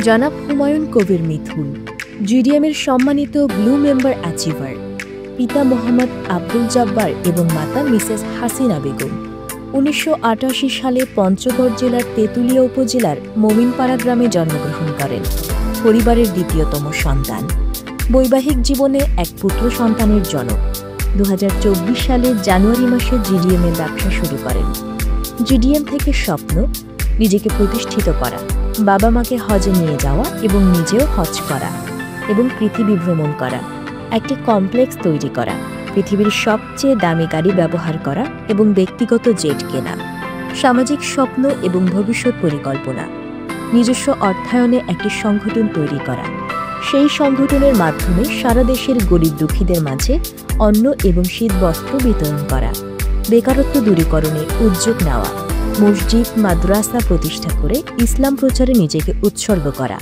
জনাব হুমায়ুন কবির মিথুন, জিডিএমের সম্মানিত blue member achiever, পিতা মোহাম্মদ আব্দুল জব্বার এবং মাতা মিসেস হাসিনা বেগম ১৯৮৮ সালে পঞ্চগড় জেলার তেঁতুলিয়া উপজেলার মোমিনপাড়া গ্রামে জন্মগ্রহণ করেন। পরিবারের দ্বিতীয়তম সন্তান। বৈবাহিক জীবনে এক পুত্র সন্তানের জনক। ২০২৪ সালের জানুয়ারি মাসে জিডিএমের ব্যবসা শুরু করেন। জিডিএম থেকে স্বপ্ন নিজেকে প্রতিষ্ঠিত করা, বাবা মাকে হজে নিয়ে যাওয়া এবং নিজেও হজ করা এবং পৃথিবী ভ্রমণ করা, একটি কমপ্লেক্স তৈরি করা, পৃথিবীর সবচেয়ে দামি গাড়ি ব্যবহার করা এবং ব্যক্তিগত জেট কেনা, সামাজিক স্বপ্ন এবং ভবিষ্যৎ পরিকল্পনা, নিজস্ব অর্থায়নে একটি সংগঠন তৈরি করা, সেই সংগঠনের মাধ্যমে সারা দেশের গরিব দুঃখীদের মাঝে অন্ন এবং শীতবস্ত্র বিতরণ করা, বেকারত্ব দূরীকরণে উদ্যোগ নেওয়া, মসজিদ মাদ্রাসা প্রতিষ্ঠা করে ইসলাম প্রচারে নিজেকে উৎসর্গ করা।